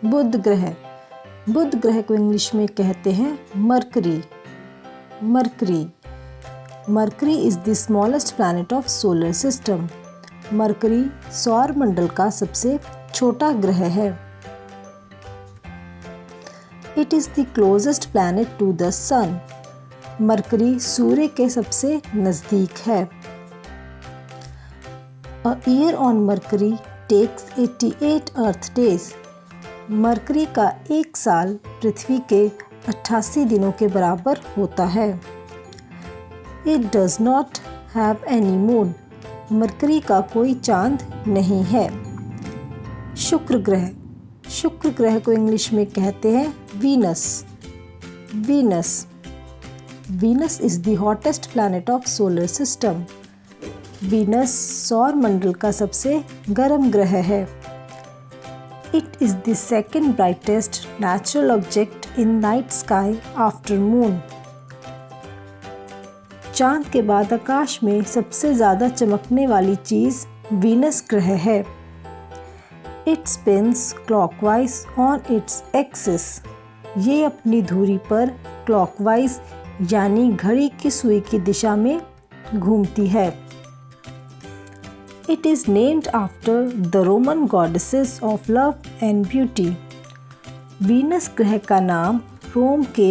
बुध ग्रह। बुध ग्रह को इंग्लिश में कहते हैं Mercury. Mercury Mercury is the smallest planet of solar system. Mercury सौर मंडल का सबसे छोटा ग्रह है। It is the closest planet to the sun. Mercury सूर्य के सबसे नजदीक है। A year on Mercury takes 88 Earth days. Mercury का एक साल पृथ्वी के 88 दिनों के बराबर होता है। It does not have any moon. Mercury का कोई चांद नहीं है। शुक्र ग्रह। शुक्र ग्रह को इंग्लिश में कहते हैं Venus. Venus Venus is the hottest planet of solar system. Venus सौर मंडल का सबसे गर्म ग्रह है। It is the second brightest natural object in night sky after moon. चांद के बाद आकाश में सबसे ज़्यादा चमकने वाली चीज़ वीनस ग्रह है। It spins clockwise on its axis. ये अपनी धुरी पर क्लॉकवाइज यानी घड़ी की सुई की दिशा में घूमती है। It is named after the Roman goddesses of love and beauty. Venus ग्रह का नाम रोम के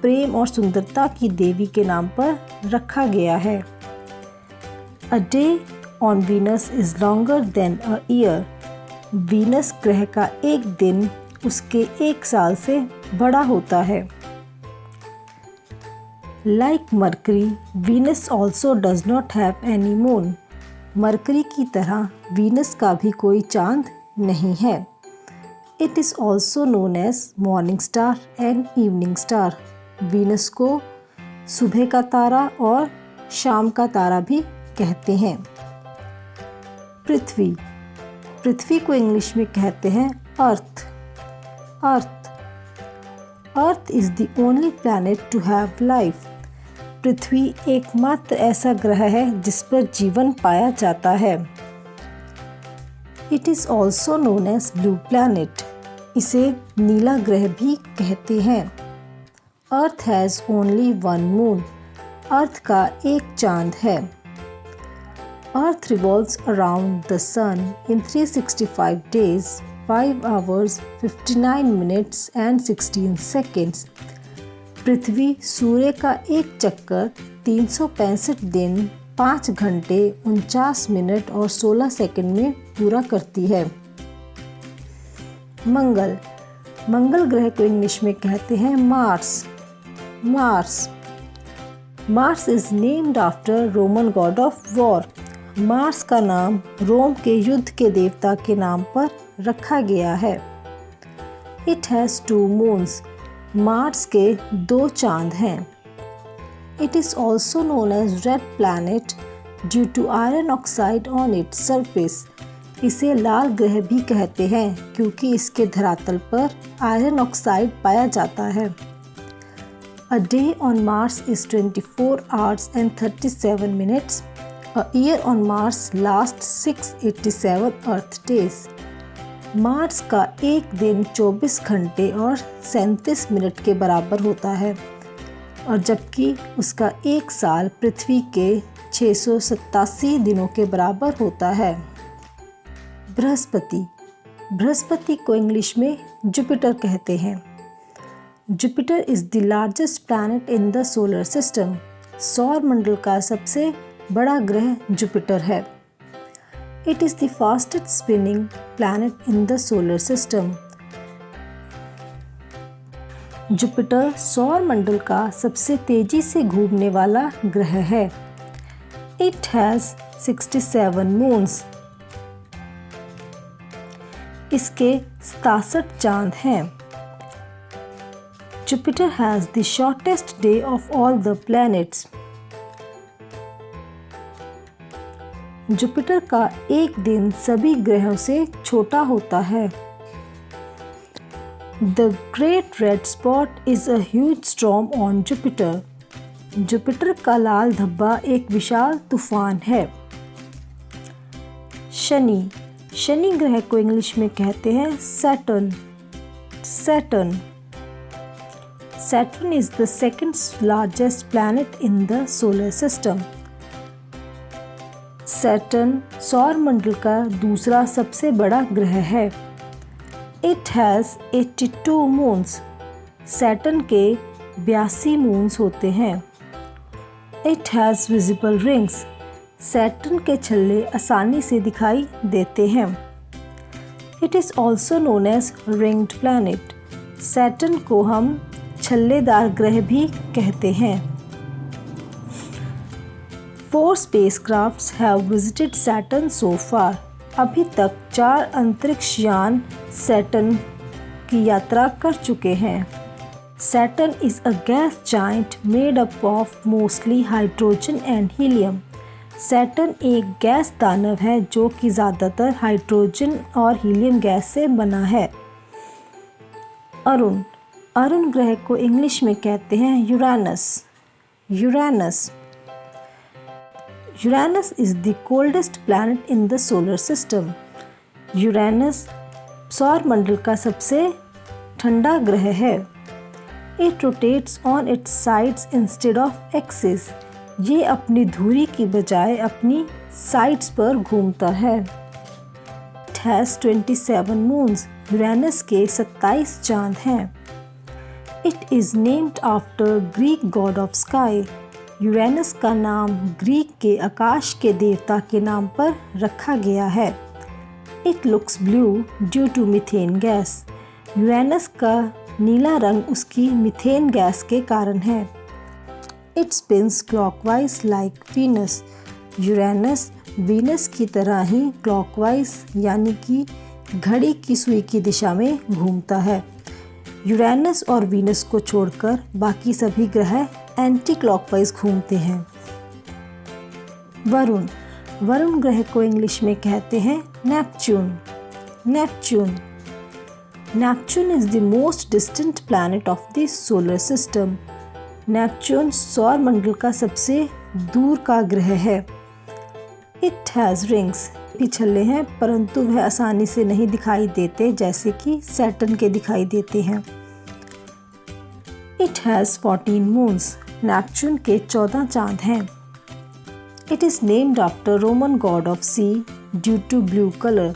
प्रेम और सुंदरता की देवी के नाम पर रखा गया है। A day on Venus is longer than a year. Venus ग्रह का एक दिन उसके एक साल से बड़ा होता है। Like Mercury, Venus also does not have any moon. Mercury की तरह वीनस का भी कोई चांद नहीं है। It is also known as morning star and evening star. Venus को सुबह का तारा और शाम का तारा भी कहते हैं। पृथ्वी। पृथ्वी को इंग्लिश में कहते हैं Earth. Earth Earth is the only planet to have life. पृथ्वी एकमात्र ऐसा ग्रह है जिस पर जीवन पाया जाता है। It is also known as blue planet. इसे नीला ग्रह भी कहते हैं। Earth has only one moon. Earth का एक चांद है। Earth revolves around the sun in 365 days, 5 hours, 59 minutes and 16 seconds. पृथ्वी सूर्य का एक चक्कर 365 दिन 5 घंटे 49 मिनट और 16 सेकंड में पूरा करती है। मंगल। मंगल ग्रह को इंग्लिश में कहते हैं Mars. Mars Mars is named after Roman god of war. Mars का नाम रोम के युद्ध के देवता के नाम पर रखा गया है। It has 2 moons. मार्स के 2 चांद हैं। It is also known as red planet due to iron oxide on its surface. इसे लाल ग्रह भी कहते हैं क्योंकि इसके धरातल पर आयरन ऑक्साइड पाया जाता है। A day on Mars is 24 hours and 37 minutes. A year on Mars last 687 earth days. Mars का एक दिन 24 घंटे और 37 मिनट के बराबर होता है और जबकि उसका एक साल पृथ्वी के 687 दिनों के बराबर होता है। बृहस्पति। बृहस्पति को इंग्लिश में जुपिटर कहते हैं। Jupiter is the largest planet in the solar system. सौर मंडल का सबसे बड़ा ग्रह जुपिटर है। It is the fastest spinning planet in the solar system. Jupiter सौर मंडल का सबसे तेजी से घूमने वाला ग्रह है। It has 67 moons. इसके 67 चांद हैं। Jupiter has the shortest day of all the planets. Jupiter का एक दिन सभी ग्रहों से छोटा होता है। The great red spot is a huge storm on Jupiter. Jupiter का लाल धब्बा एक विशाल तूफान है। शनि। शनि ग्रह को इंग्लिश में कहते हैं Saturn. Saturn. Saturn is the second largest planet in the solar system. Saturn सौर मंडल का दूसरा सबसे बड़ा ग्रह है. It has 82 moons. Saturn के 82 मून्स होते हैं. It has visible rings. Saturn के छल्ले आसानी से दिखाई देते हैं. It is also known as ringed planet. Saturn को हम छल्लेदार ग्रह भी कहते हैं. 4 spacecrafts have visited Saturn so far. अभी तक 4 अंतरिक्ष यान सैटर्न की यात्रा कर चुके हैं. Saturn is a gas giant made up of mostly hydrogen and helium. Saturn एक गैस दानव है जो कि ज़्यादातर हाइड्रोजन और हीलियम गैस से बना है. अरुण. अरुण ग्रह को इंग्लिश में कहते हैं Uranus. Uranus. Uranus is the coldest planet in the solar system. Uranus सौर मंडल का सबसे ठंडा ग्रह है. It rotates on it's sides instead of axis. ये अपनी धुरी की बजाय अपनी साइड्स पर घूमता है. It has 27 moons. यूरेनस के 27 चांद हैं. It is named after Greek God of sky. Uranus का नाम ग्रीक के आकाश के देवता के नाम पर रखा गया है. It looks blue due to methane gas. Uranus का नीला रंग उसकी मीथेन गैस के कारण है. It spins clockwise like Venus. Uranus Venus की तरह ही क्लॉकवाइज यानी कि घड़ी की सुई की दिशा में घूमता है. यूरेनस और वीनस को छोड़कर बाकी सभी ग्रह एंटी क्लॉकवाइज घूमते हैं. वरुण. वरुण ग्रह को इंग्लिश में कहते हैं Neptune. Neptune. Neptune is the most distant planet of the solar system. Neptune सौर मंडल का सबसे दूर का ग्रह है. It has rings. छल्ले हैं परंतु वह आसानी से नहीं दिखाई देते जैसे कि सैटर्न के दिखाई देते हैं. It has 14 moons. नेपच्यून के 14 चांद हैं. It is named after Roman god of sea due to blue colour.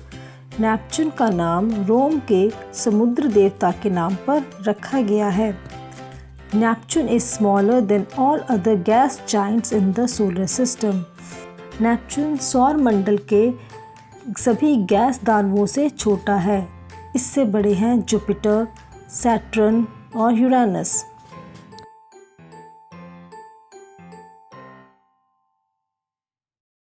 Neptune का नाम रोम के समुद्र देवता के नाम पर रखा गया है. Neptune is smaller than all other gas Giants in the solar system. Neptune सौर मंडल के सभी गैस दानवों से छोटा है. इससे बड़े हैं जुपिटर, सैटर्न और यूरेनस.